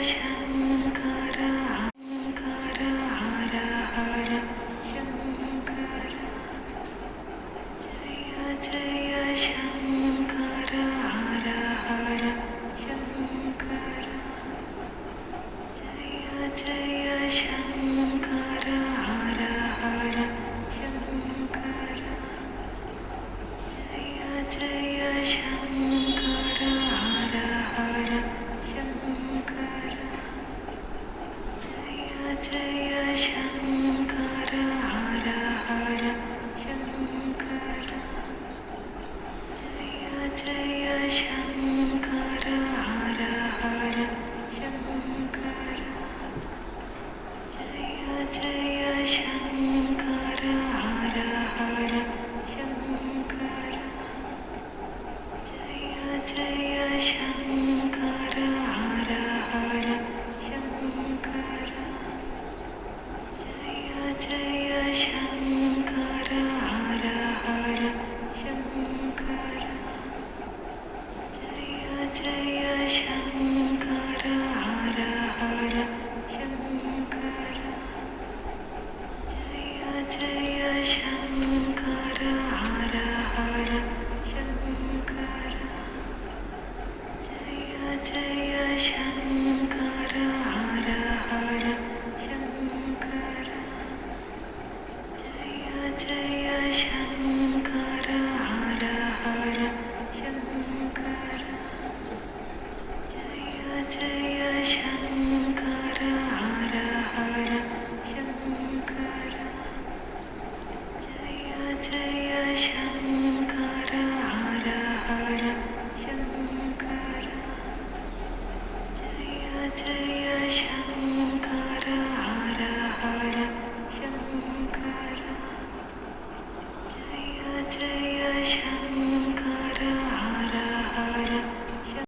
शङ्कर हर हर हर शङ्कर जय जय शङ्कर हर हर शङ्कर जय जय शङ्कर हर हर शङ्कर जय जय शङ्कर हर हर शङ्कर जय जय शङ्कर हर हर शङ्कर जय जय शङ्कर हर हर शङ्कर जय जय शङ्कर हर हर शङ्कर जय जय शङ्कर हर हर शङ्कर जय जय शङ्कर हर हर शङ्कर जय जय शङ्कर हर हर शङ्कर जय जय शङ्कर हर हर शङ्कर जय जय शङ्कर हर हर शङ्कर जय जय शङ्कर हर हर शङ्कर जय जय शङ्कर हर हर शङ्कर जय जय शङ्कर